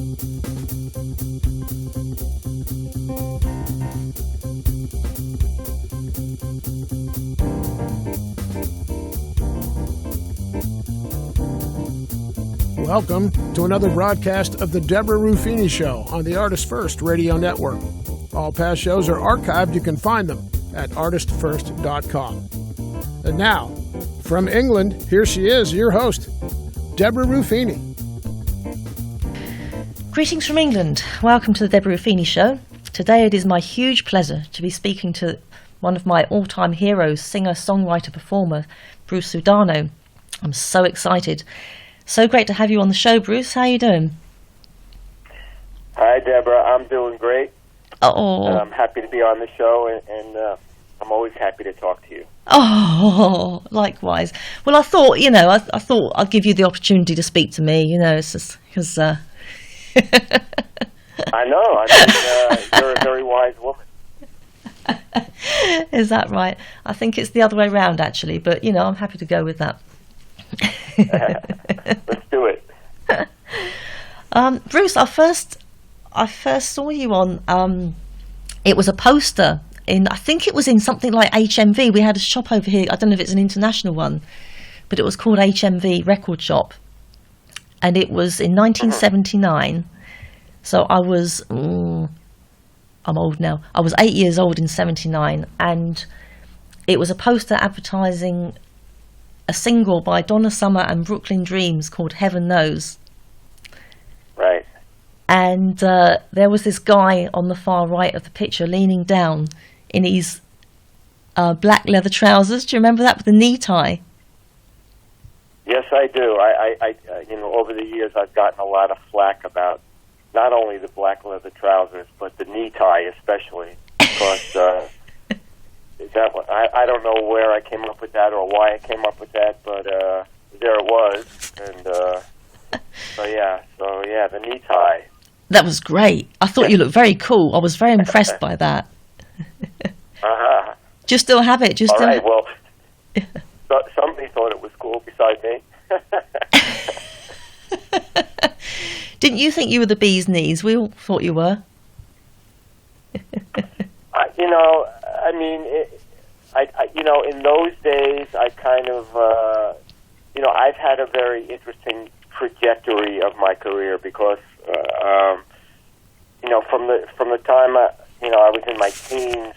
Welcome to another broadcast of the Debra Rufini Show on the ArtistFirst Radio Network. All past shows are archived. You can find them at ArtistFirst.com. And now, from England, here she is, your host, Debra Rufini. Greetings from England. Welcome to the Debra Rufini Show. Today it is my huge pleasure to be speaking to one of my all-time heroes, singer, songwriter, performer, Bruce Sudano. I'm so excited. So great to have you on the show, Bruce. How are you doing? Hi, Deborah. I'm doing great. Oh. I'm happy to be on the show, and I'm always happy to talk to you. Oh, likewise. Well, I thought, I thought I'd give you the opportunity to speak to me. It's just because... I know. You're a very wise woman. Is that right? I think it's the other way around, actually. But, I'm happy to go with that. Let's do it. Bruce, I first saw you on it was a poster I think it was in something like HMV. We had a shop over here. I don't know if it's an international one, but it was called HMV Record Shop, and it was in 1979. So I was I'm old now. I was 8 years old in 79, and it was a poster advertising a single by Donna Summer and Brooklyn Dreams called Heaven Knows. Right. And there was this guy on the far right of the picture leaning down in his black leather trousers. Do you remember that, with the knee tie? Yes, I do. I over the years I've gotten a lot of flack about not only the black leather trousers, but the knee tie especially, because that one, I don't know where I came up with that or why I came up with that, but there it was, and so yeah, the knee tie. That was great. I thought you looked very cool. I was very impressed by that. Uh-huh. Do you still have it? All right, well, somebody thought it was cool besides me. Didn't you think you were the bee's knees? We all thought you were. In those days, I kind of, I've had a very interesting trajectory of my career because, from the time I was in my teens,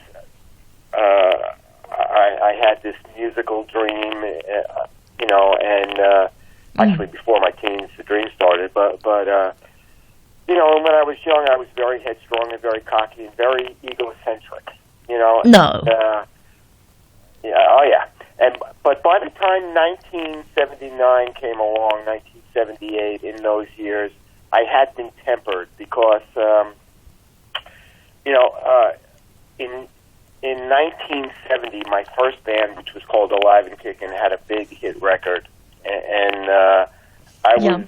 I had this musical dream, actually before my teens, the dream started. But when I was young, I was very headstrong and very cocky and very egocentric. No. But by the time 1979 came along, 1978, in those years, I had been tempered because, in 1970, my first band, which was called Alive and Kickin', had a big hit record, and I was,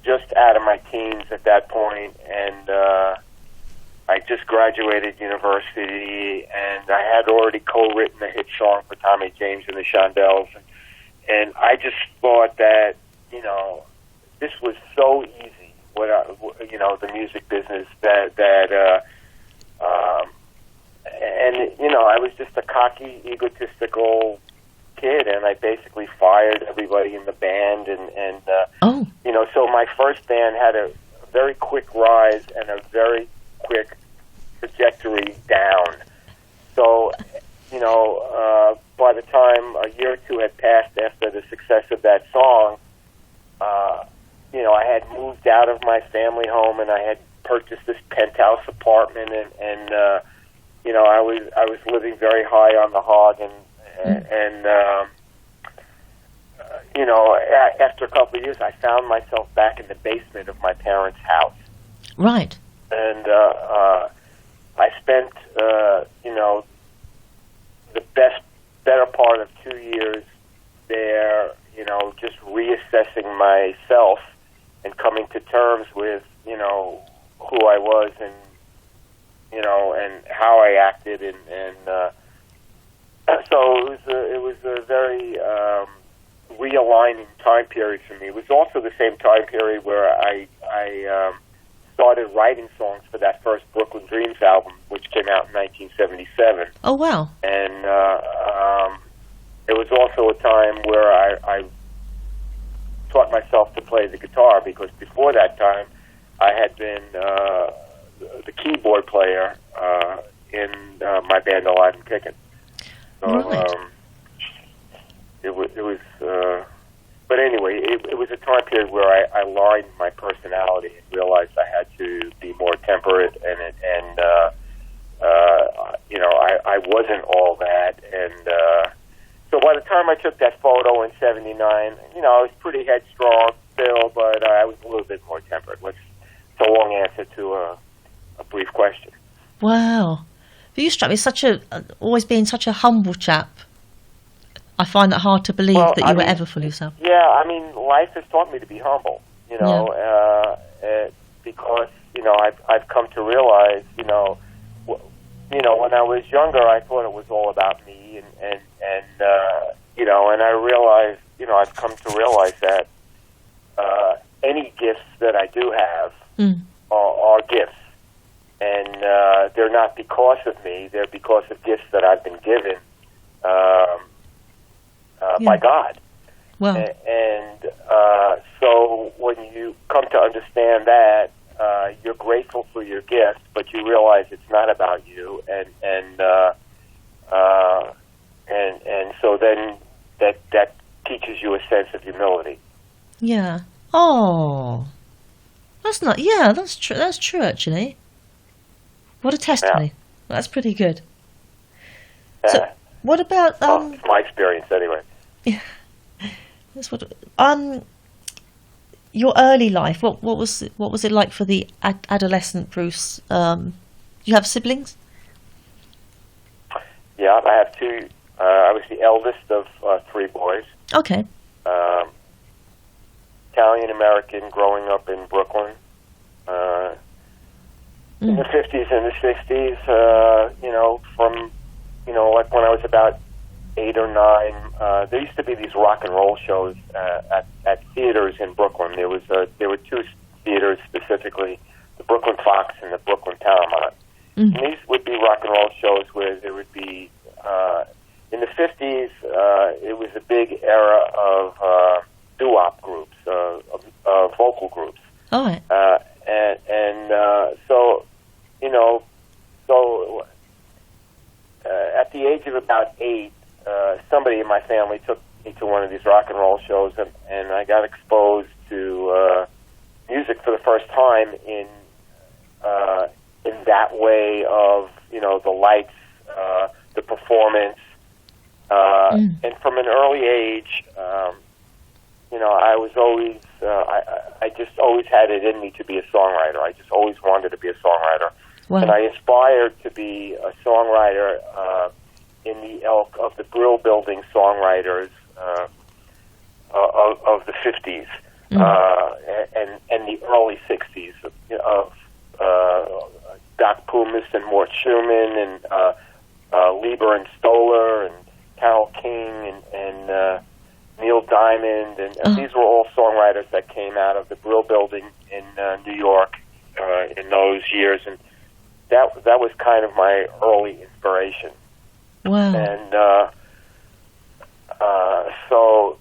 just out of my teens at that point, and I just graduated university, and I had already co-written a hit song for Tommy James and the Shondells, and I just thought that, this was so easy, the music business, I was just a cocky, egotistical kid, and I basically fired everybody in the band, so my first band had a very quick rise and a very quick trajectory down. So, by the time a year or two had passed after the success of that song, I had moved out of my family home, and I had purchased this penthouse apartment, and I was living very high on the hog, and after a couple of years, I found myself back in the basement of my parents' house. Right. And I spent, the better part of 2 years there, just reassessing myself and coming to terms with, who I was and how I acted, and so it was a very realigning time period for me. It was also the same time period where I started writing songs for that first Brooklyn Dreams album, which came out in 1977. Oh, wow. And it was also a time where I taught myself to play the guitar, because before that time I had been the keyboard player in my band Alive and Kickin'. So Right. it was but anyway, it was a time period where I aligned my personality and realized I had to be more temperate, and you know, I wasn't all that. And so by the time I took that photo in '79, you know, I was pretty headstrong still, but I was a little bit more temperate. It's a long answer to a brief question. Wow. But you struck me as always being such a humble chap. I find it hard to believe that you were ever full of yourself. Yeah, I mean, life has taught me to be humble, you know, because, you know, I've come to realize, you know, when I was younger, I thought it was all about me, and you know, and I realized, you know, I've come to realize that any gifts that I do have are gifts, and they're not because of me, they're because of gifts that I've been given by God. Well, and so when you come to understand that, you're grateful for your gift, but you realize it's not about you, and so then that teaches you a sense of humility. yeah. Oh, that's not. Yeah, that's true. That's true, actually. What a testimony. Yeah. That's pretty good. So, what about well, it's my experience anyway. Yeah, that's what. Your early life. What was it like for the adolescent Bruce? You have siblings? Yeah, I have two. I was the eldest of three boys. Okay. Italian American, growing up in Brooklyn. In the 50s and the 60s, you know, from, you know, like when I was about 8 or 9, there used to be these rock and roll shows at theaters in Brooklyn. There were two theaters specifically, the Brooklyn Fox and the Brooklyn Paramount. And these would be rock and roll shows where there would be, in the 50s, it was a big era of doo-wop groups, vocal groups. All right. So, you know, at the age of about 8, somebody in my family took me to one of these rock and roll shows, and I got exposed to music for the first time in that way of, you know, the lights, the performance, and from an early age, you know, I was always, I just always had it in me to be a songwriter. I just always wanted to be a songwriter. Wow. And I aspired to be a songwriter in the ilk of the Brill Building songwriters of the 50s and the early 60s of Doc Pumis and Mort Schumann and Lieber and Stoller and Carole King and Neil Diamond, and these were all songwriters that came out of the Brill Building in New York in those years, and that was kind of my early inspiration. Wow. And so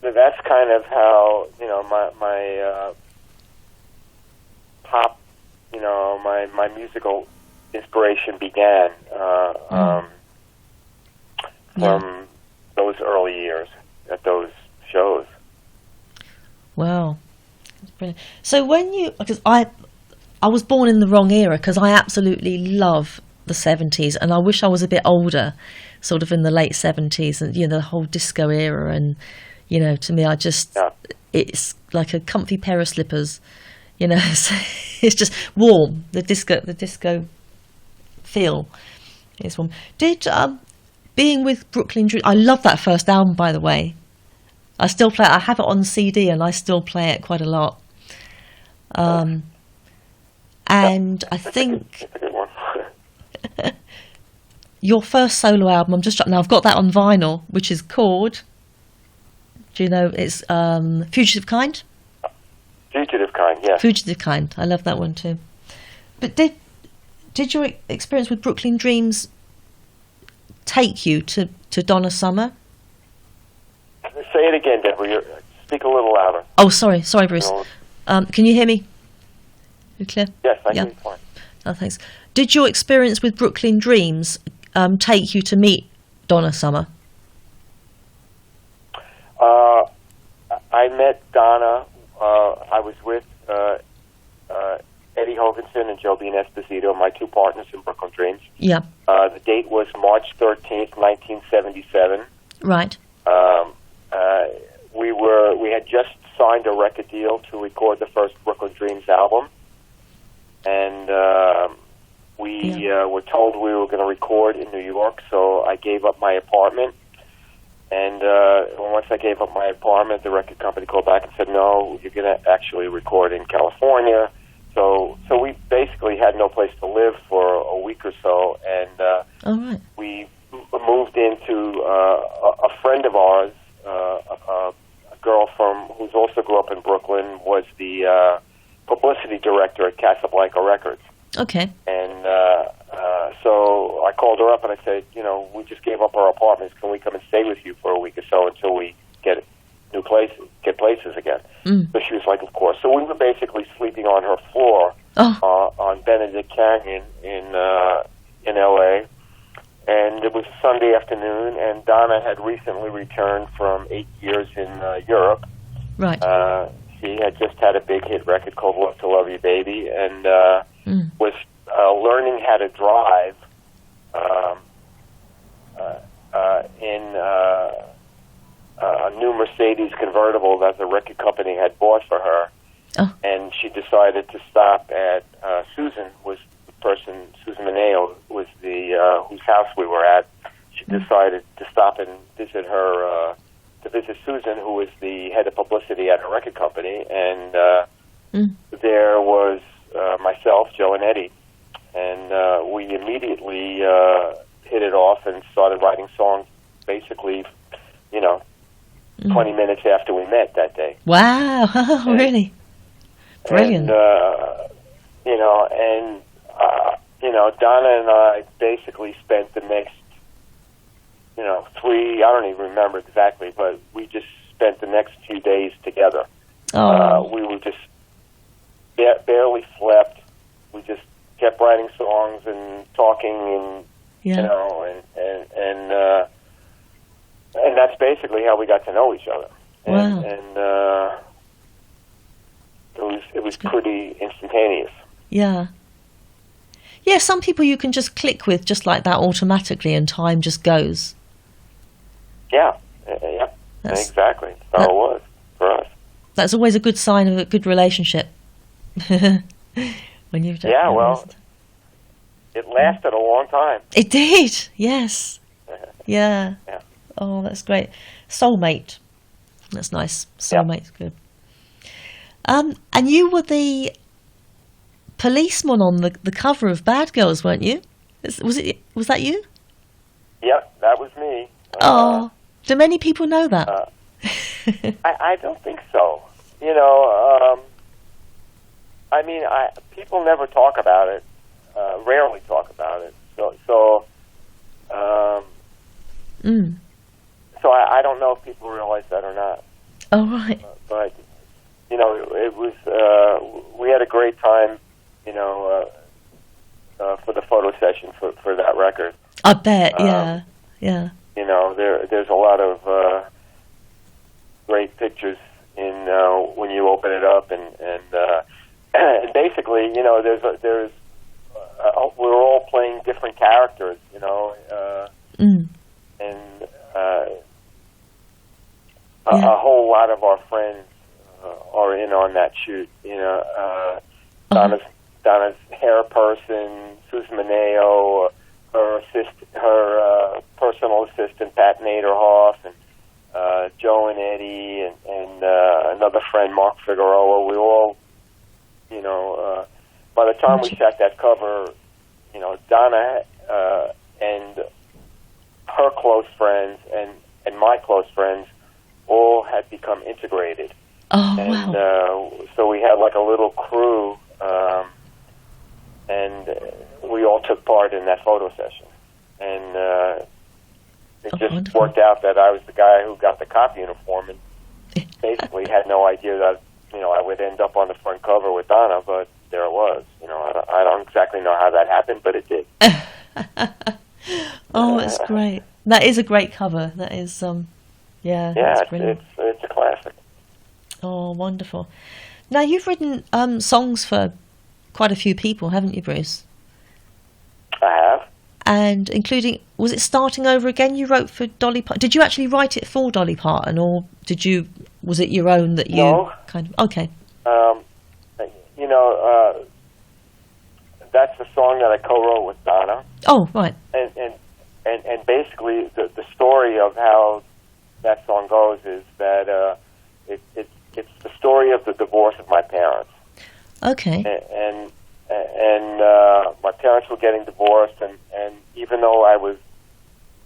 that's kind of how, you know, my pop, you know, my musical inspiration began from those early years at those shows. Wow. That's brilliant. So because I was born in the wrong era, because I absolutely love the 70s, and I wish I was a bit older, sort of in the late 70s, and, you know, the whole disco era, and, you know, to me, it's like a comfy pair of slippers, you know. So it's just warm. The disco feel is warm. Being with Brooklyn Dreams, I love that first album, by the way. I still play it. I have it on CD, and I still play it quite a lot. And I think your first solo album, now I've got that on vinyl, which is called Do you know? It's Fugitive Kind. Fugitive Kind, yes. Fugitive Kind. I love that one too. But did your experience with Brooklyn Dreams take you to Donna Summer? Say it again, Deborah. Speak a little louder. Oh, sorry, Bruce. Can you hear me? You clear? Yes, I can. Fine. Oh, thanks. Did your experience with Brooklyn Dreams take you to meet Donna Summer? I met Donna. I was with Eddie Hoganson and Jobine Esposito, my two partners in Brooklyn Dreams. Yeah. The date was March 13th, 1977. Right. We had just signed a record deal to record the first Brooklyn Dreams album, and we were told we were going to record in New York, so I gave up my apartment. And once I gave up my apartment, the record company called back and said, no, you're going to actually record in California. So we basically had no place to live for a week or so, and we moved into a friend of ours, a girl who's also grew up in Brooklyn, was the publicity director at Casablanca Records. Okay. And so I called her up and I said, we just gave up our apartments. Can we come and stay with you for a week or so until we get places again? So she was like, of course. So we were basically sleeping on her floor on Benedict Canyon in L.A. And it was a Sunday afternoon, and Donna had recently returned from 8 years in Europe. Right. She had just had a big hit record called Love to Love You Baby, and was learning how to drive in a new Mercedes convertible that the record company had bought for her. Oh. And she decided to stop at Susan Mineo was the whose house we were at. She decided to stop and visit Susan, who was the head of publicity at her record company, and there was myself, Joe, and Eddie, and we immediately hit it off and started writing songs basically, 20 minutes after we met that day. Wow, really? Brilliant. Donna and I basically spent the next, I don't even remember exactly, but we just spent the next few days together. We were just barely slept. We just kept writing songs and talking, and and that's basically how we got to know each other. Wow. And it was pretty instantaneous. Yeah. Yeah, some people you can just click with just like that automatically, and time just goes. Yeah, exactly. That's how it was for us. That's always a good sign of a good relationship. When you've done it lasted a long time. It did, yes. Yeah. Oh, that's great. Soulmate. That's nice. Soulmate's good. And you were the policeman on the cover of Bad Girls, weren't you? Was that you? Yep, that was me. Do many people know that? I don't think so. People never talk about it. Rarely talk about it. So I don't know if people realize that or not. Oh, right. But it was. We had a great time. For the photo session for that record. I bet. Yeah. There's a lot of great pictures in when you open it up, and basically, there's we're all playing different characters, and a whole lot of our friends are in on that shoot. Donna's hair person, Susan Mineo, her personal assistant Pat Naderhoff, and Joe and Eddie, and another friend Mark Figueroa. We all, by the time we shot that cover, Donna and her close friends and my close friends all had become integrated. Oh, and, wow. So we had like a little crew, and we all took part in that photo session. And it just wonderful. worked out that I was the guy who got the cop uniform and basically had no idea that, I would end up on the front cover with Donna, but there it was. I don't exactly know how that happened, but it did. Oh, it's great. That is a great cover. That is, Yeah, that's brilliant. it's a classic. Oh, wonderful. Now, you've written songs for quite a few people, haven't you, Bruce? I have. And including, was it Starting Over Again you wrote for Dolly Parton? Did you actually write it for Dolly Parton, or was it your own that you kind of... Okay. That's the song that I co-wrote with Donna. Oh, right. And basically the story of how that song goes is that it's the story of the divorce of my parents. Okay. And my parents were getting divorced, and even though I was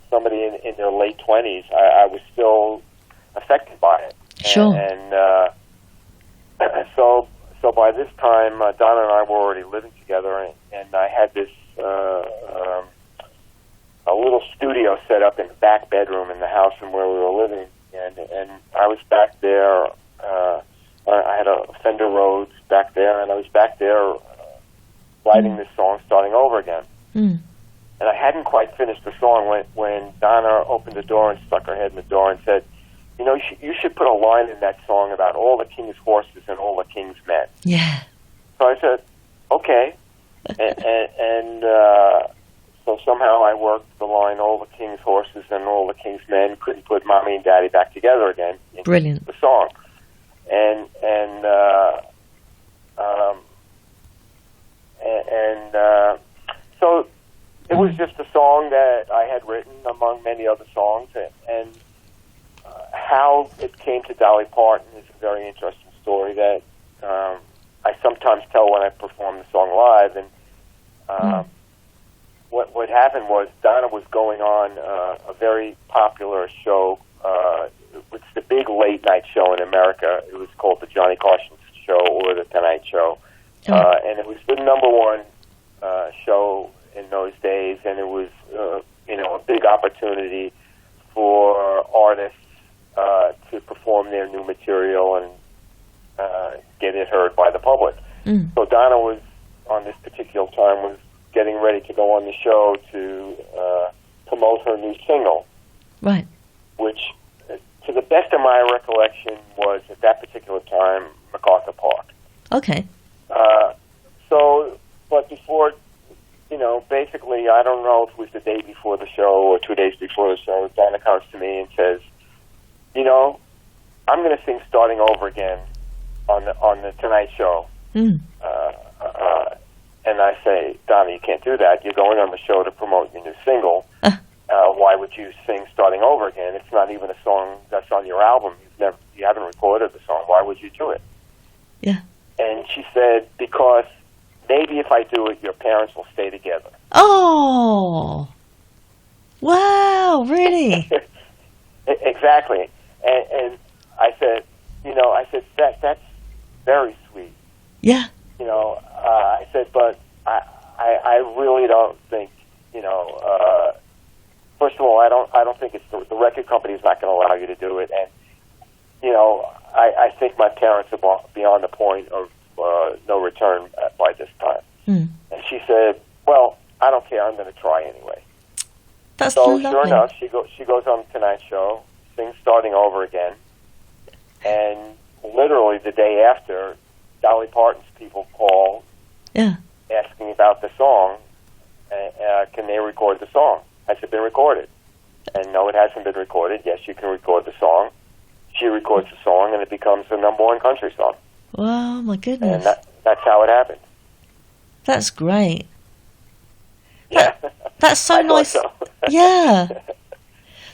somebody in their late 20s, I was still affected by it. Sure. So by this time, Donna and I were already living together, and I had this a little studio set up in the back bedroom in the house from where we were living, and I was back there. I had a Fender Rhodes back there, and I was back there writing this song, Starting Over Again. Mm. And I hadn't quite finished the song when Donna opened the door and stuck her head in the door and said, you should put a line in that song about all the king's horses and all the king's men. Yeah. So I said, okay. and so somehow I worked the line, all the king's horses and all the king's men couldn't put mommy and daddy back together again. Brilliant. The song. So it was just a song that I had written among many other songs, and how it came to Dolly Parton is a very interesting story that I sometimes tell when I perform the song live. And what happened was Donna was going on a very popular show. It's the big late night show in America. It was called the Johnny Carson Show or the Tonight Show, and it was the number one show in those days, and it was a big opportunity for artists to perform their new material and get it heard by the public. Mm. So Donna was, on this particular time, was getting ready to go on the show to promote her new single. Right. Which, to the best of my recollection, was at that particular time MacArthur Park. Okay. But before, basically, I don't know if it was the day before the show or 2 days before the show, Donna comes to me and says, I'm going to sing Starting Over Again on the Tonight Show. Mm. And I say, Donna, you can't do that. You're going on the show to promote your new single. Why would you sing Starting Over Again? It's not even a song that's on your album. You haven't recorded the song. Why would you do it? Yeah. And she said, because maybe if I do it, your parents will stay together. Oh. Wow, really? Exactly. And I said, that's very sweet. Yeah. I said, but I really don't think, first of all, I don't think it's the record company is not going to allow you to do it. And, I think my parents are beyond the point of no return by this time. Mm. And she said, well, I don't care. I'm going to try anyway. That's so lovely. Sure enough, she goes on the Tonight Show, sings Starting Over Again, and literally the day after, Dolly Parton's people call, asking about the song. Can they record the song? Has it been recorded? And no, it hasn't been recorded. Yes, you can record the song. She records the song, and it becomes the number one country song. Wow, my goodness. And that's how it happened. That's great. Yeah. That's so nice. So. Yeah.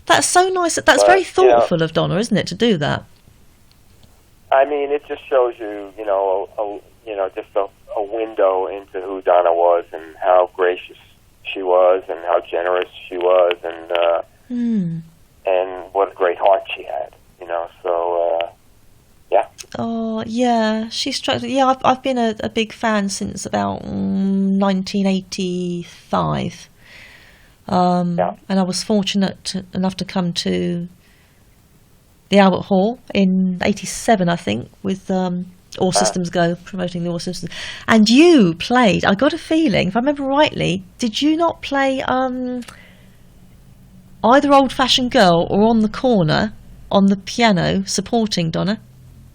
That's so nice. That's very thoughtful of Donna, isn't it, to do that? I mean, it just shows you, just a window into who Donna was and how gracious she was and how generous she was and what a great heart she had, So Oh, yeah, she struck. Yeah, I've been a big fan since about 1985. And I was fortunate enough to come to the Albert Hall in '87, I think, with All Systems Go, promoting the All Systems. And you played, I got a feeling, if I remember rightly, did you not play either Old Fashioned Girl or On the Corner on the piano supporting Donna?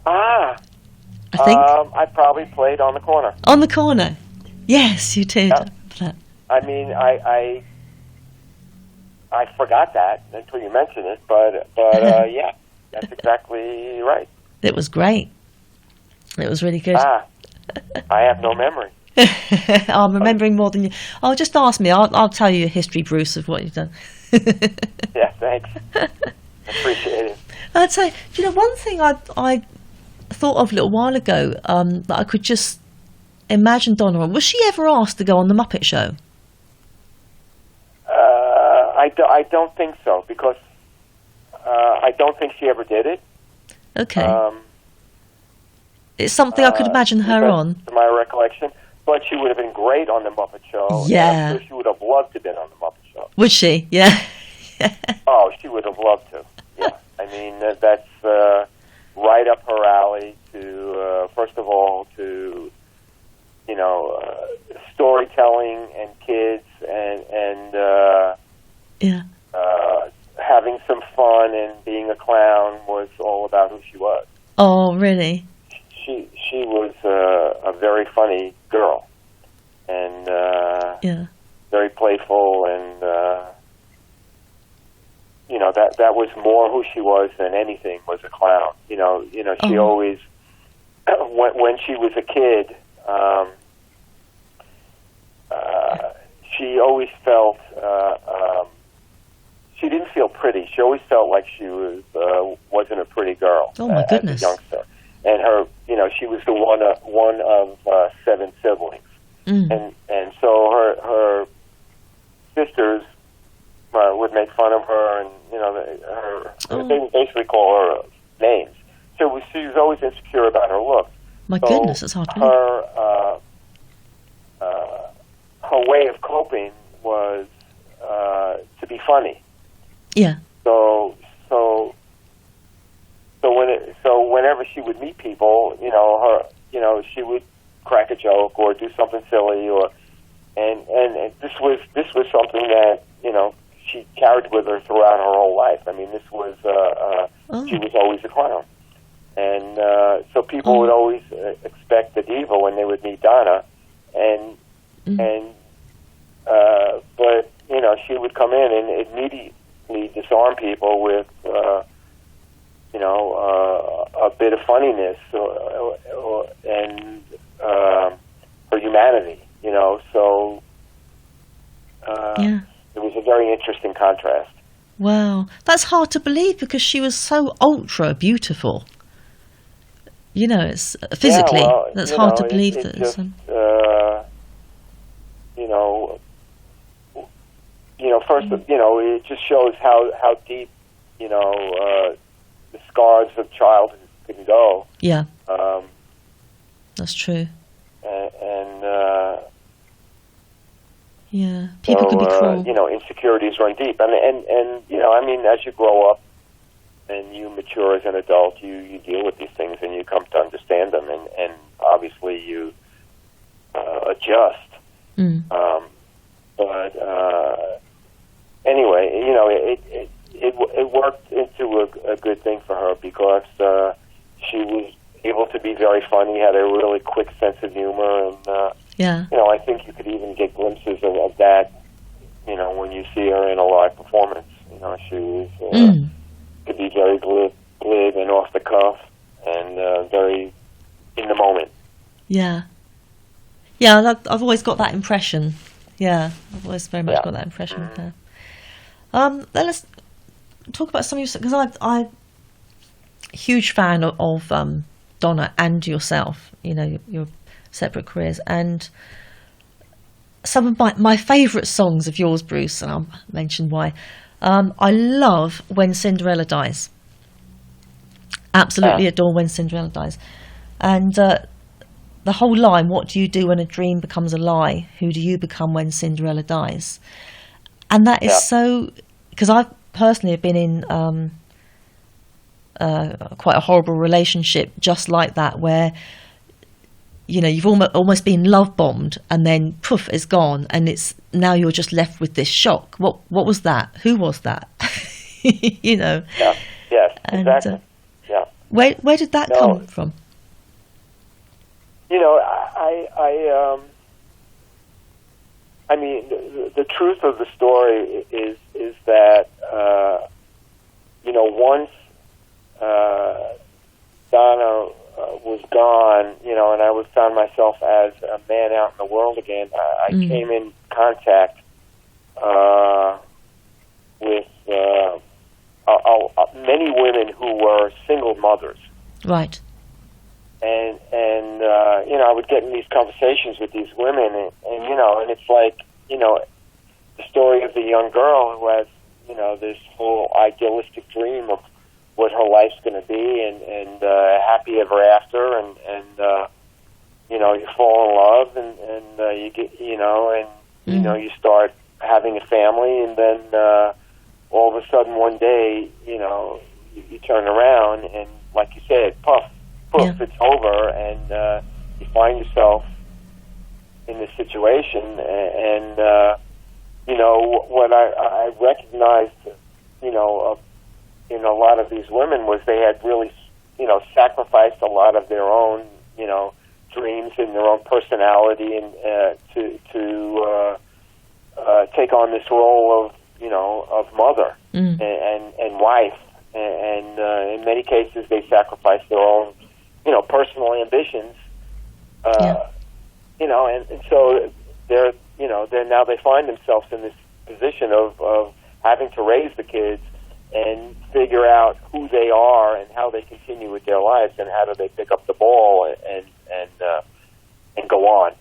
I think. I probably played On the Corner. On the Corner. Yes, you did. Yep. I mean, I forgot that until you mentioned it, but yeah, that's exactly right. It was great. It was really good. I have no memory. I'm remembering more than you. Oh, just ask me. I'll tell you a history, Bruce, of what you've done. Yeah, thanks. Appreciate it. I'd say, one thing I thought of a little while ago that I could just imagine Donna on. Was she ever asked to go on the Muppet Show? I don't think so, because I don't think she ever did it. Okay. It's something I could imagine her on. To my recollection. But she would have been great on the Muppet Show. Yeah. I'm sure she would have loved to have been on the Muppet Show. Would she? Yeah. Oh, she would have loved to. Yeah. I mean, that's right up her alley to, first of all, to, storytelling and kids and yeah. Having some fun and being a clown was all about who she was. Oh, really? She was a very funny girl, and yeah, very playful, and that was more who she was than anything was a clown. She always, when she was a kid, she always felt she didn't feel pretty. She always felt like she wasn't a pretty girl. Oh my goodness! As a youngster. And her, she was the one of 7 siblings, and so her sisters would make fun of her, and they would basically call her names. So she was always insecure about her look. My goodness, that's hard to her way of coping was to be funny. Yeah. So whenever she would meet people, she would crack a joke or do something silly, and this was something that she carried with her throughout her whole life. I mean, this was she was always a clown, and so people would always expect the diva when they would meet Donna, but she would come in and immediately disarm people with a bit of funniness and her humanity, so yeah. It was a very interesting contrast. Wow, that's hard to believe because she was so ultra beautiful. It's physically, that's hard to believe that. Just, first, it just shows how deep, the scars of childhood can go. Yeah. That's true. Yeah, people can be cruel. Insecurities run deep, and as you grow up and you mature as an adult, you deal with these things and you come to understand them, and obviously you adjust. But anyway, it worked into a good thing for her because she was able to be very funny, had a really quick sense of humor, and yeah. I think you could even get glimpses of that, when you see her in a live performance. She was could be very glib and off the cuff, and very in the moment. Yeah. Yeah, I've always got that impression. Yeah, I've always very much got that impression of her. Then let's talk about some of your, because I'm a huge fan of Donna and yourself, your separate careers, and some of my favourite songs of yours, Bruce, and I'll mention why. I love When Cinderella Dies. Absolutely adore When Cinderella Dies. And the whole line, what do you do when a dream becomes a lie? Who do you become when Cinderella dies? And that is so... Because I personally have been in quite a horrible relationship just like that, where, you know, you've almost been love bombed and then poof, it's gone, and it's now you're just left with this shock. What was that? Who was that? You know. Yeah. Yes. And, exactly. Yeah. Where did that come from? You know, I mean, the truth of the story is that you know, once Donna was gone, you know, and I found myself as a man out in the world again, I came in contact with many women who were single mothers. Right. And you know, I would get in these conversations with these women, and you know, and it's like, you know, the story of the young girl who has, you know, this whole idealistic dream of what her life's going to be, and happy ever after, and you know, you fall in love, and you get, you know, and you know, you start having a family, and then all of a sudden one day, you know, you turn around, and like you said, poof, it's over, and you find yourself in this situation, and you know, what I recognized, you know, in a lot of these women was they had really, you know, sacrificed a lot of their own, you know, dreams and their own personality, and to take on this role of, you know, of mother and wife, and in many cases they sacrificed their own, you know, personal ambitions, you know, and so they're, you know, now they find themselves in this position of having to raise the kids and figure out who they are and how they continue with their lives, and how do they pick up the ball and go on.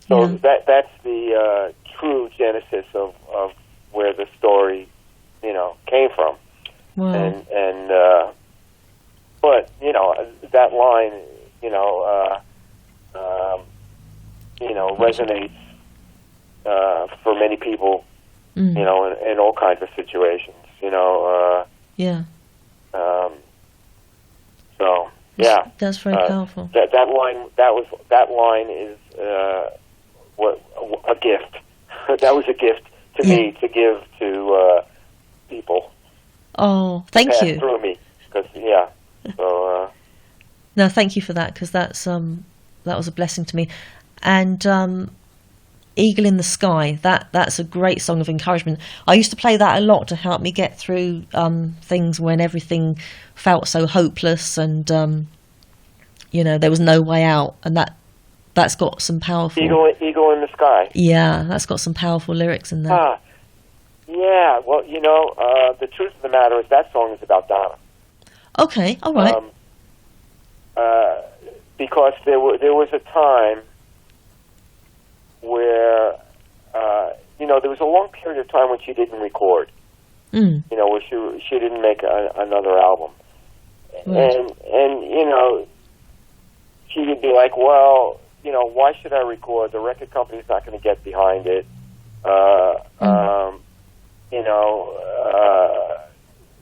So that's the true genesis of where the story, you know, came from. Wow. And but you know, that line, you know, resonates for many people, you know, in all kinds of situations, you know. So yeah, that's very powerful. That line is a gift. That was a gift to me to give to people. Oh, thank you. Through me, because So. No, thank you for that, because that was a blessing to me. And Eagle in the Sky, that's a great song of encouragement. I used to play that a lot to help me get through things when everything felt so hopeless, and you know, there was no way out. And that's got some powerful... Eagle in the Sky. Yeah, that's got some powerful lyrics in there. Yeah, well, you know, the truth of the matter is that song is about Donna. Okay, all right. Because there was a time where, you know, there was a long period of time when she didn't record. You know, where she didn't make another album. Right. And you know, she would be like, well, you know, why should I record? The record company's not going to get behind it.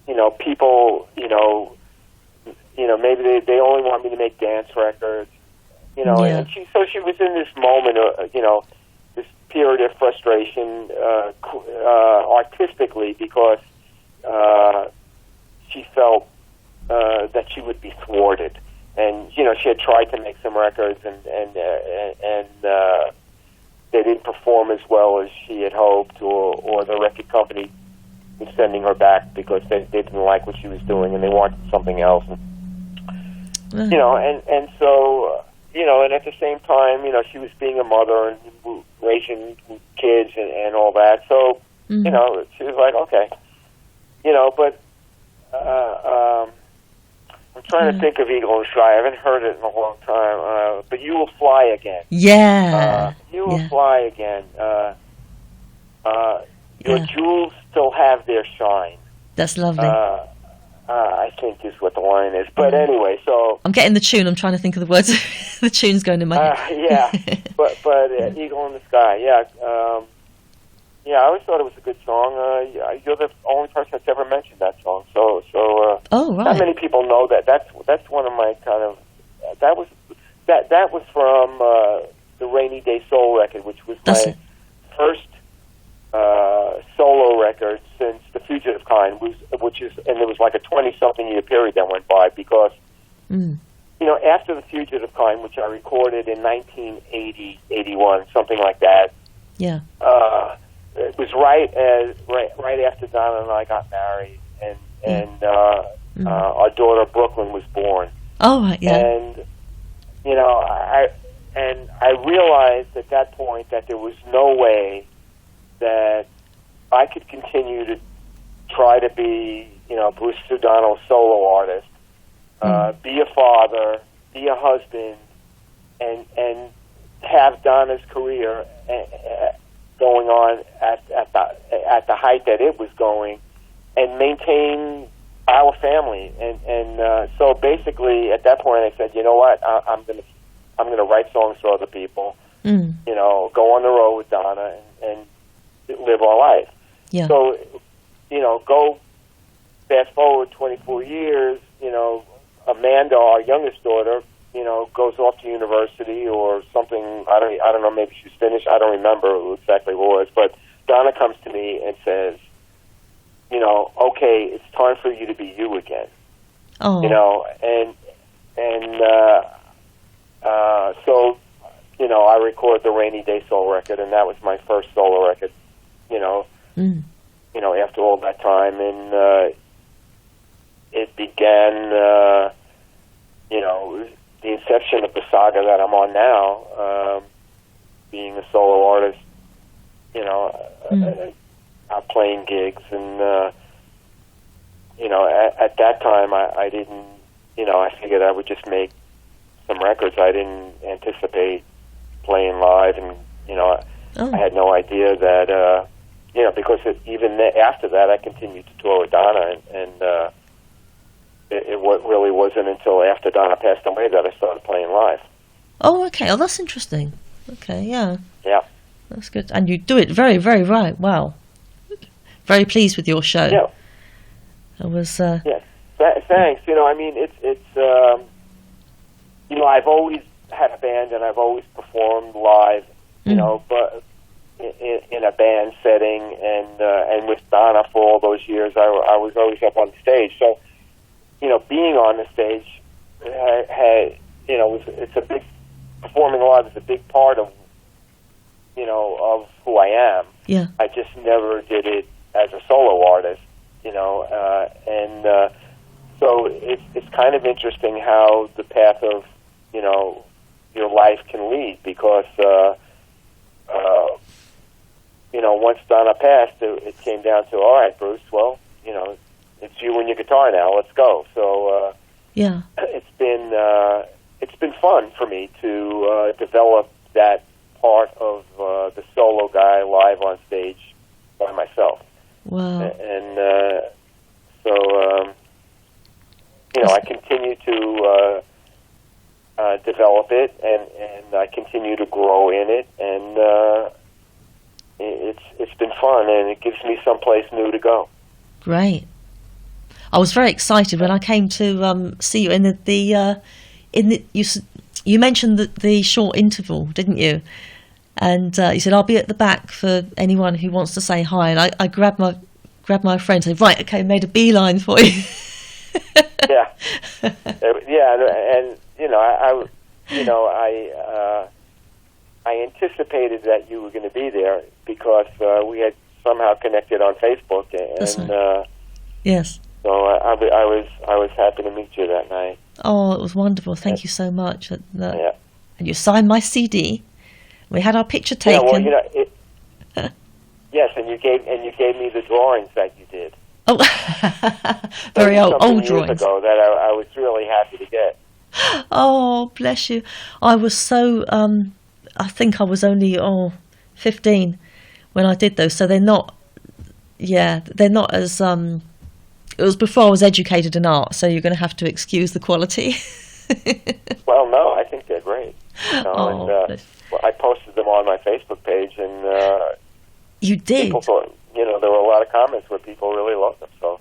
You know, people, you know, maybe they only want me to make dance records, you know, and she was in this moment, you know, this period of frustration, artistically, because she felt that she would be thwarted, and you know, she had tried to make some records, and they didn't perform as well as she had hoped, or the record company was sending her back because they didn't like what she was doing and they wanted something else. And, you know, and so, you know, and at the same time, you know, she was being a mother and raising kids and all that. So, you know, she was like, okay, you know, but I'm trying to think of Eagle and Sky. I haven't heard it in a long time. But You Will Fly Again. Yeah. You Will Fly Again. Your jewels still have their shine. That's lovely. I think is what the line is. But anyway, so I'm getting the tune. I'm trying to think of the words. The tune's going in my head. yeah, but Eagle in the Sky, yeah. Yeah, I always thought it was a good song. You're the only person that's ever mentioned that song, so oh, right. not many people know that. That's one of my kind of that was from the Rainy Day Soul record, which was my first solo record since The Fugitive Kind, and there was like a 20-something year period that went by because after The Fugitive Kind, which I recorded in 1980, 81, something like that. Yeah. It was right after Donna and I got married, and our daughter Brooklyn was born. Oh, right, yeah. And I realized at that point that there was no way that I could continue to try to be, Bruce Sudano's solo artist, be a father, be a husband, and have Donna's career going on at the height that it was going, and maintain our family. And so basically, at that point, I said, you know what, I'm gonna write songs for other people. Go on the road with Donna and live our life. Yeah. So, go fast forward 24 years. Amanda, our youngest daughter, goes off to university or something. I don't know. Maybe she's finished. I don't remember exactly what it was. But Donna comes to me and says, okay, it's time for you to be you again. Oh. So, I recorded the Rainy Day Soul record, and that was my first solo record. After all that time, and it began. The inception of the saga that I'm on now, being a solo artist, playing gigs, and at that time I didn't, I figured I would just make some records. I didn't anticipate playing live, and I had no idea that, because even after that I continued to tour with Donna, and it really wasn't until after Donna passed away that I started playing live. Oh, okay. Oh, that's interesting. Okay, yeah. Yeah. That's good. And you do it very, very right. Wow. Very pleased with your show. Yeah. I was... Yeah. Thanks. It's I've always had a band and I've always performed live, but in a band setting, and with Donna for all those years, I was always up on the stage. So, being on the stage, it's a big, performing live is a big part of, of who I am. Yeah. I just never did it as a solo artist, so it's kind of interesting how the path of, your life can lead, because, once Donna passed, it came down to, all right, Bruce, well, it's you and your guitar now, let's go. So, yeah, it's been fun for me to develop that part of the solo guy live on stage by myself. Wow. And I continue to develop it, and I continue to grow in it, and it's been fun, and it gives me someplace new to go. Great. I was very excited when I came to see you in you mentioned the short interval, didn't you? And you said, I'll be at the back for anyone who wants to say hi. And I grabbed my friend and said, right, okay, made a beeline for you. Yeah. And I anticipated that you were going to be there because we had somehow connected on Facebook, and yes. So I was happy to meet you that night. Oh, it was wonderful! Thank you so much. Yeah. And you signed my CD. We had our picture taken. Yeah, well, yes, and you gave me the drawings that you did. Oh, very old drawings. Years ago that I was really happy to get. Oh, bless you! I was so. I think I was only 15 when I did those, so they're not. Yeah, they're not as It was before I was educated in art, so you're going to have to excuse the quality. Well, no, I think they're great. Oh, I posted them on my Facebook page, and you did. People thought, there were a lot of comments where people really loved them. So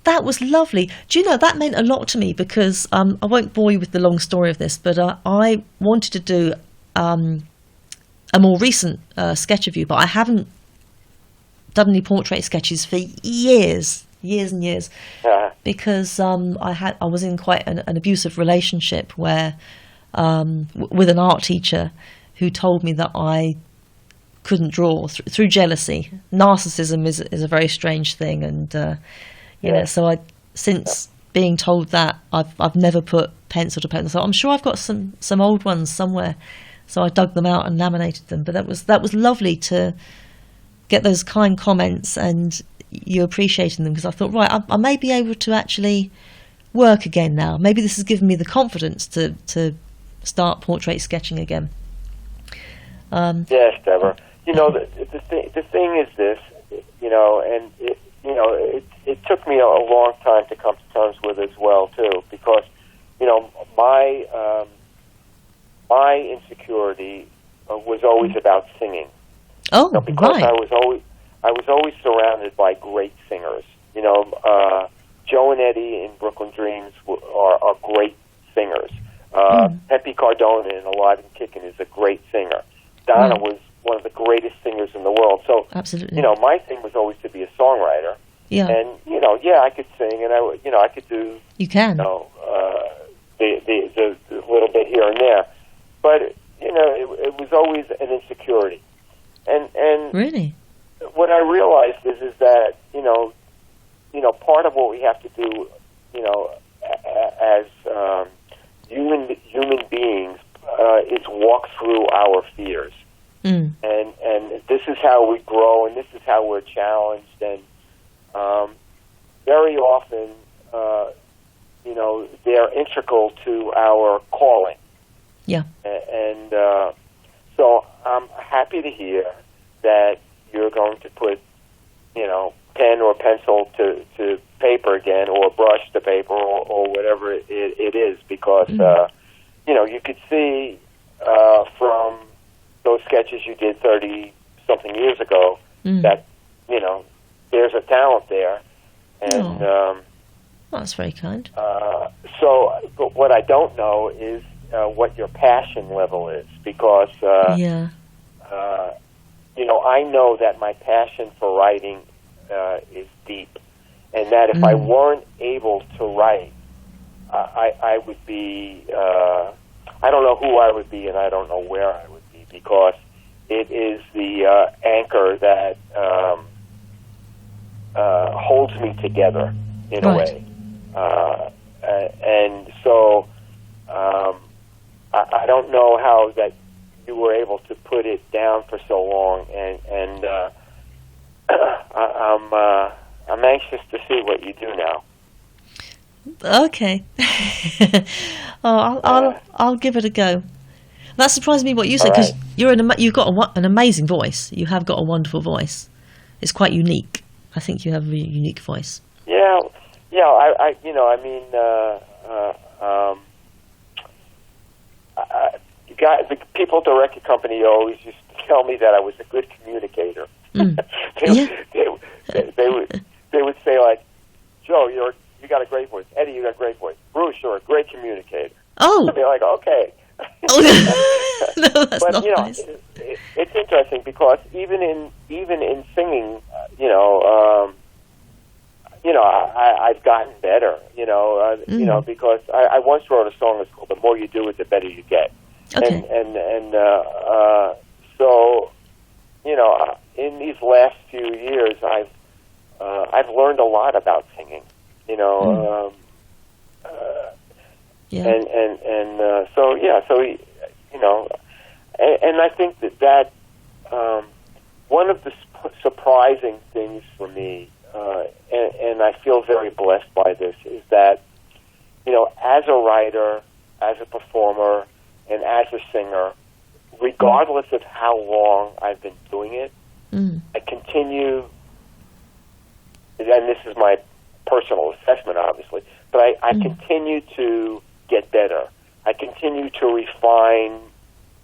that was lovely. Do you know, that meant a lot to me because I won't bore you with the long story of this, but I wanted to do a more recent sketch of you, but I haven't done any portrait sketches for years and years, because I was in quite an abusive relationship where with an art teacher who told me that I couldn't draw through jealousy. Narcissism is a very strange thing, and so since being told that, I've never put pencil to pencil. So I'm sure I've got some old ones somewhere, so I dug them out and laminated them. But that was lovely to get those kind comments and you appreciating them, because I thought, right, I may be able to actually work again now. Maybe this has given me the confidence to start portrait sketching again. Yes, Deborah. The thing is this, and it took me a long time to come to terms with as well too, because my insecurity was always about singing. Oh, because right. I was always surrounded by great singers. Joe and Eddie in Brooklyn Dreams are great singers. Pepe Cardona in Alive and Kickin' is a great singer. Donna was one of the greatest singers in the world. So, absolutely. My thing was always to be a songwriter. Yeah. And I could sing, and I could do. You can. The little bit here and there, but it was always an insecurity. And really, what I realized is that part of what we have to do, as human beings, is walk through our fears. And this is how we grow, and this is how we're challenged. And very often, they're integral to our calling. Yeah. And so I'm happy to hear that you're going to put, pen or pencil to paper again, or brush to paper, or whatever it is, because, you could see from those sketches you did 30-something years ago that, there's a talent there. And well, that's very kind. But what I don't know is what your passion level is, because, I know that my passion for writing is deep, and that if I weren't able to write, I would be, I don't know who I would be, and I don't know where I would be, because it is the anchor that holds me together in a way. And so I don't know how that you were able to put it down for so long, and I'm anxious to see what you do now. Okay. I'll give it a go. That surprised me what you said, because you've got an amazing voice. You have got a wonderful voice. It's quite unique. I think you have a really unique voice. Yeah. The people at the record company always used to tell me that I was a good communicator. They would say, like, Joe, you got a great voice. Eddie, you got a great voice. Bruce, you're a great communicator. Oh. I'd be like, okay. No, that's not nice. It's interesting, because even in singing, I've gotten better. Because I once wrote a song that's called "The More You Do It, the Better You Get." Okay. So in these last few years, I've learned a lot about singing. And I think that one of the surprising things for me, and I feel very blessed by this, is that as a writer, as a performer, and as a singer, regardless of how long I've been doing it, I continue, and this is my personal assessment, obviously, but I continue to get better. I continue to refine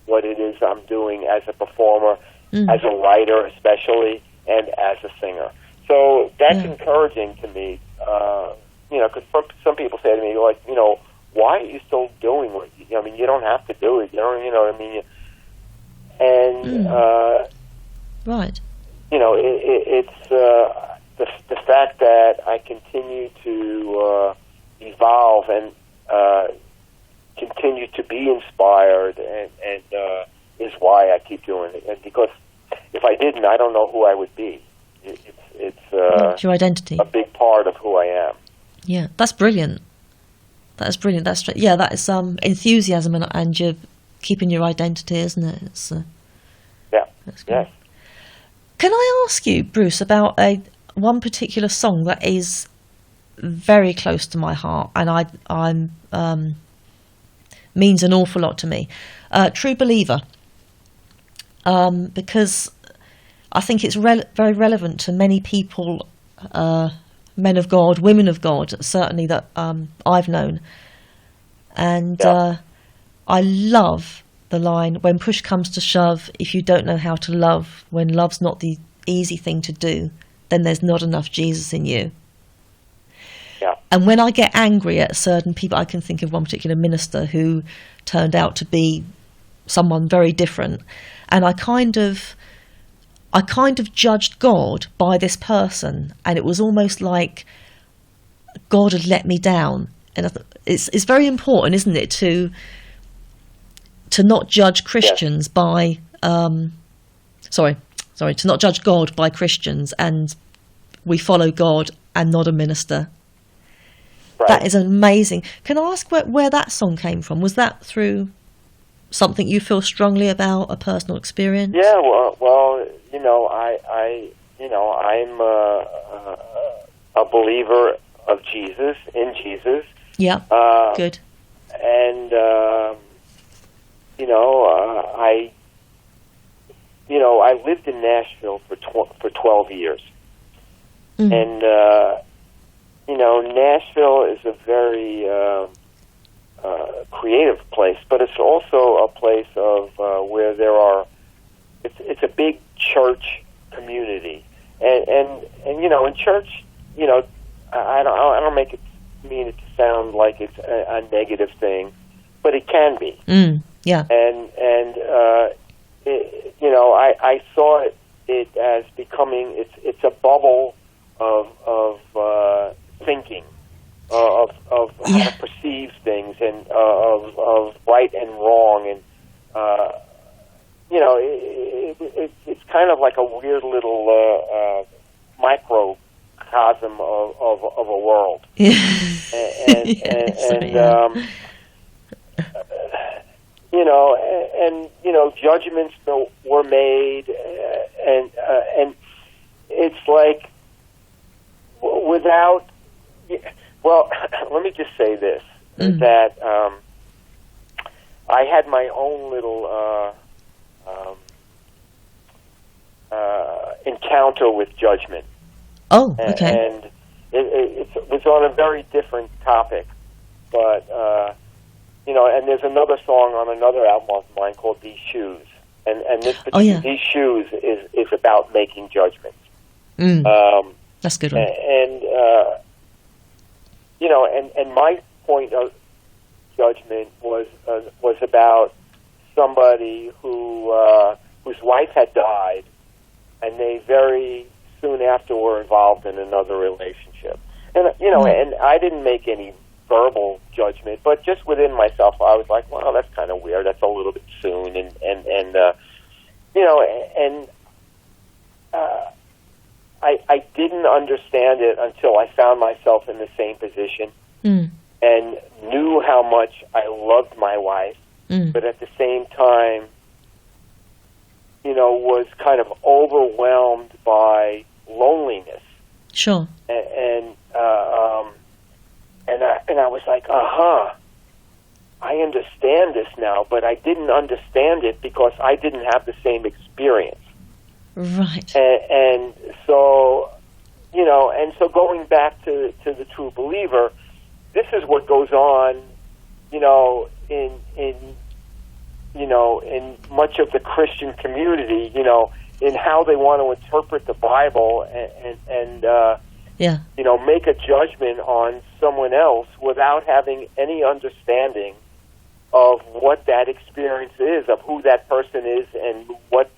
what it is I'm doing as a performer, as a writer especially, and as a singer. So that's encouraging to me, because some people say to me, like, why are you still doing what you, I mean, you don't have to do it, you know what I mean? And, right. It's the fact that I continue to evolve and continue to be inspired, and is why I keep doing it. And because if I didn't, I don't know who I would be. It's your identity, a big part of who I am. Yeah, that's brilliant. That is brilliant. That is enthusiasm, and you're keeping your identity, isn't it? It's that's good. Yes. Can I ask you, Bruce, about one particular song that is very close to my heart, and I'm means an awful lot to me, True Believer, because I think it's very relevant to many people, men of God, women of God, certainly that I've known, and I love the line, when push comes to shove, if you don't know how to love, when love's not the easy thing to do, then there's not enough Jesus in you. Yeah. And when I get angry at certain people, I can think of one particular minister who turned out to be someone very different, and I kind of judged God by this person, and it was almost like God had let me down. And it's very important, isn't it, to not judge Christians by to not judge God by Christians, and we follow God and not a minister. Right. That is amazing. Can I ask where that song came from? Was that through something you feel strongly about, a personal experience? Yeah, well, I'm a believer of Jesus, in Jesus. Yeah, good. And I lived in Nashville for 12 years, and Nashville is a very creative place, but it's also a place of where there are. It's a big church community, and in church, I don't mean it to sound like it's a negative thing, but it can be. Yeah. And I saw it as becoming it's a bubble of thinking, of how to perceive things, and of right and wrong, and it's kind of like a weird little microcosm of a world. Judgments were made, and it's like without. Well, let me just say this: that I had my own little encounter with judgment. Oh, okay. And it was on a very different topic, but and there's another song on another album of mine called "These Shoes," and this "These Shoes" is about making judgments. That's a good one. And my point of judgment was about somebody whose wife had died, and they very soon after were involved in another relationship. And and I didn't make any verbal judgment, but just within myself, I was like, well, that's kind of weird. That's a little bit soon, I didn't understand it until I found myself in the same position and knew how much I loved my wife, but at the same time, was kind of overwhelmed by loneliness. Sure. And I was like, I understand this now, but I didn't understand it because I didn't have the same experience. Right. And so, and so going back to the true believer, this is what goes on, in much of the Christian community, in how they want to interpret the Bible and make a judgment on someone else without having any understanding of what that experience is, of who that person is, and what,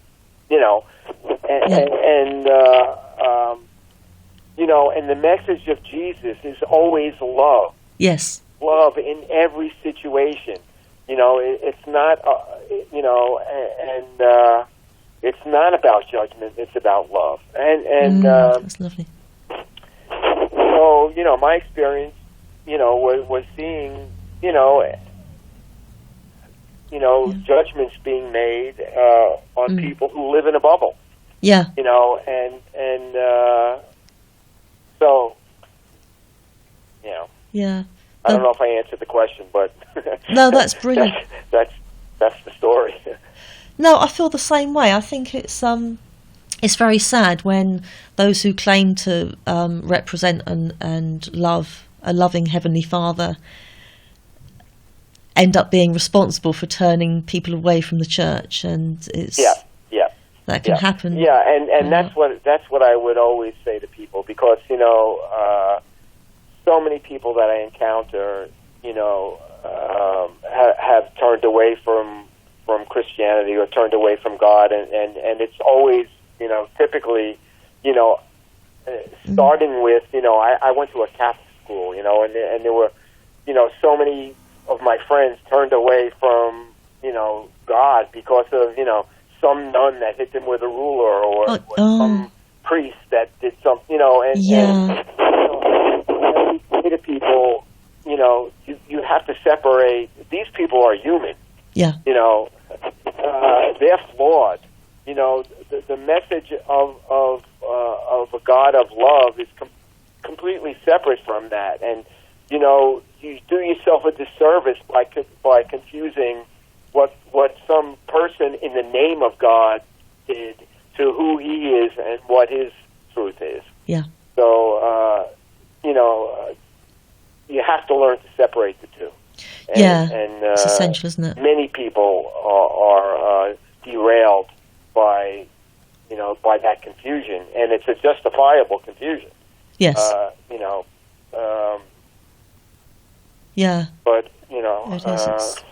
and the message of Jesus is always love. Yes. Love in every situation. It's not, it's not about judgment. It's about love. That's lovely. So, my experience, was seeing, judgments being made on people who live in a bubble. Yeah. So, Yeah. I don't know if I answered the question, but no, that's brilliant. That's the story. No, I feel the same way. I think it's very sad when those who claim to represent and love a loving Heavenly Father end up being responsible for turning people away from the church, and it's that can happen. Yeah, and that's what I would always say to people, because so many people that I encounter, have turned away from Christianity or turned away from God, and it's always, typically, starting with, I went to a Catholic school, and there were, so many of my friends turned away from, God because of, some nun that hit them with a ruler, or some priest that did something, and I say to people, you have to separate. These people are human. Yeah. They're flawed. The message of a God of love is completely separate from that, and you do yourself a disservice by confusing what some person in the name of God did to who He is and what His truth is. Yeah. So you have to learn to separate the two. And it's essential, isn't it? Many people are derailed by that confusion, and it's a justifiable confusion. Yes. Yeah. But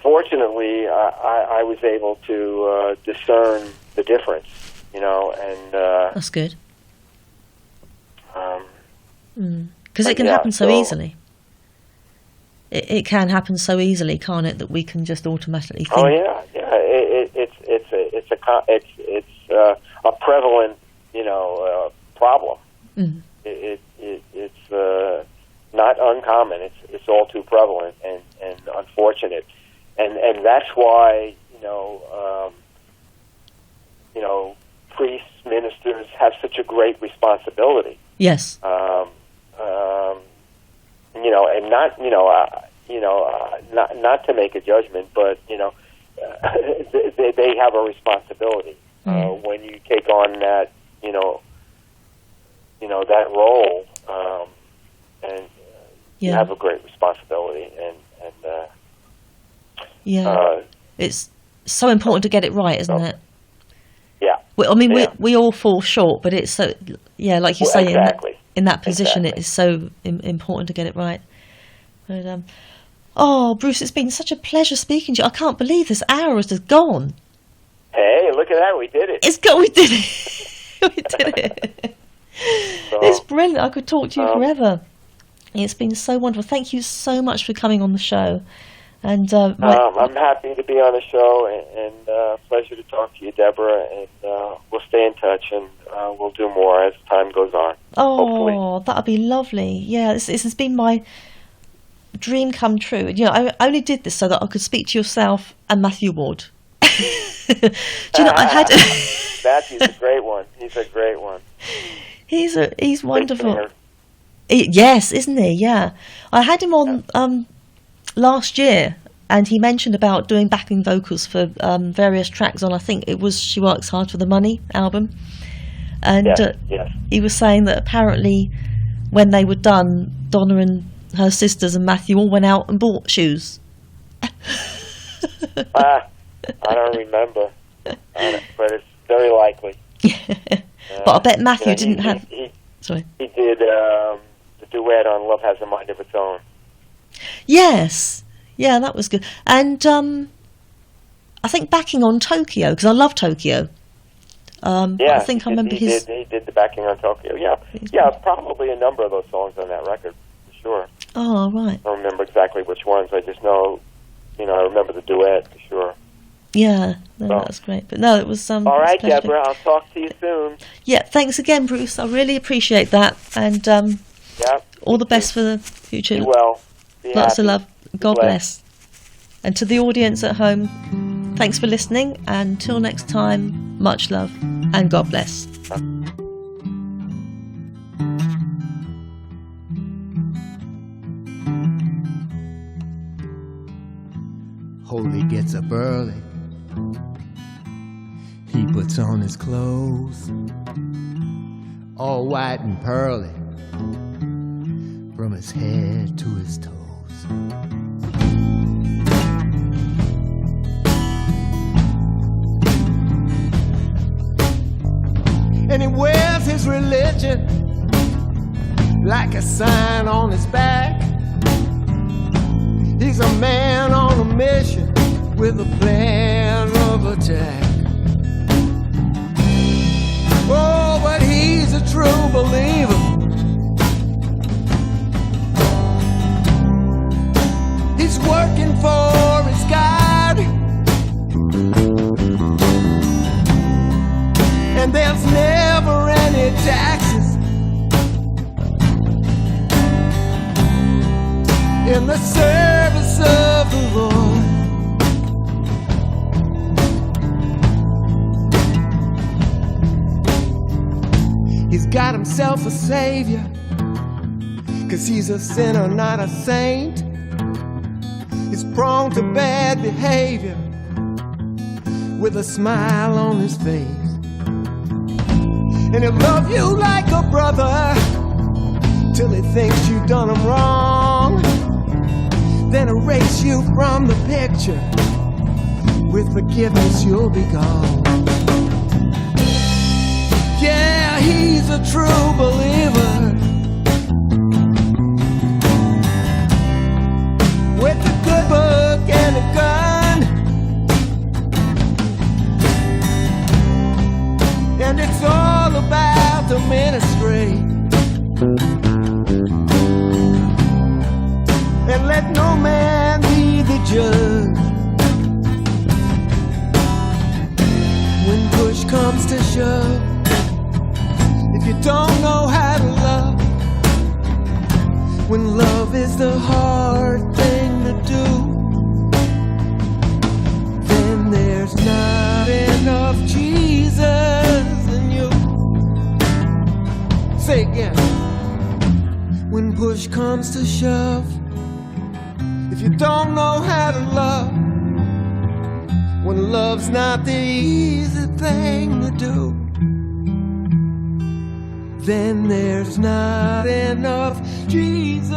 fortunately, I was able to discern the difference. And that's good. Because it can happen so easily. It can happen so easily, can't it? That we can just automatically think. Oh yeah. It's a prevalent, problem. Mm. It's not uncommon. It's all too prevalent and unfortunate, and that's why priests, ministers have such a great responsibility. Yes. And not to make a judgment, but they have a responsibility when you take on that that role, and you have a great responsibility, and it's so important to get it right, isn't it? Yeah. We all fall short, but it's so like you say, exactly. in that position, it is so important to get it right. But, Bruce, it's been such a pleasure speaking to you. I can't believe this hour has just gone. Hey, look at that. We did it. We did it. We did it. So, it's brilliant. I could talk to you forever. It's been so wonderful. Thank you so much for coming on the show. And I'm happy to be on the show, and pleasure to talk to you, Deborah. And we'll stay in touch, and we'll do more as time goes on. Oh, that'd be lovely. Yeah, this has been my dream come true. I only did this so that I could speak to yourself and Matthew Ward. Do you know, I had Matthew's a great one. He's a great one. He's wonderful. Yes, isn't he? Yeah, I had him on last year, and he mentioned about doing backing vocals for various tracks on, I think it was She Works Hard for the Money album. And yes. he was saying that apparently when they were done, Donna and her sisters and Matthew all went out and bought shoes. I don't remember, but it's very likely. But I bet Matthew didn't have... Sorry. He did the duet on Love Has a Mind of Its Own. Yes. Yeah, that was good. And I think backing on Tokyo, because I love Tokyo. Yeah, I think I remember he did the backing on Tokyo. Yeah, probably a number of those songs on that record, for sure. Oh, right. I don't remember exactly which ones. I just know, I remember the duet for sure. Yeah, that's great. But no, it was... all right, Deborah, I'll talk to you soon. Yeah, thanks again, Bruce. I really appreciate that. And all the best for the future. Be well. Be Lots happy. of love. God bless. And to the audience at home, thanks for listening. And until next time, much love and God bless. Holy gets up early. He puts on his clothes, all white and pearly, from his head to his toes. And he wears his religion like a sign on his back. He's a man on a mission with a plan of attack. Oh, but he's a true believer. He's working for his God, and there's never any taxes in the service of the Lord. He's got himself a savior, 'cause he's a sinner, not a saint. He's prone to bad behavior with a smile on his face. And he'll love you like a brother till he thinks you've done him wrong, then erase you from the picture. With forgiveness you'll be gone. Yeah, he's a true believer, with a good book and a gun, and it's all about the ministry. And let no man be the judge. When push comes to shove, if you don't know how to love, when love is the hard thing to do, then there's not enough Jesus in you. Say again. When push comes to shove, if you don't know how to love, when love's not the easy thing to do, then there's not enough Jesus.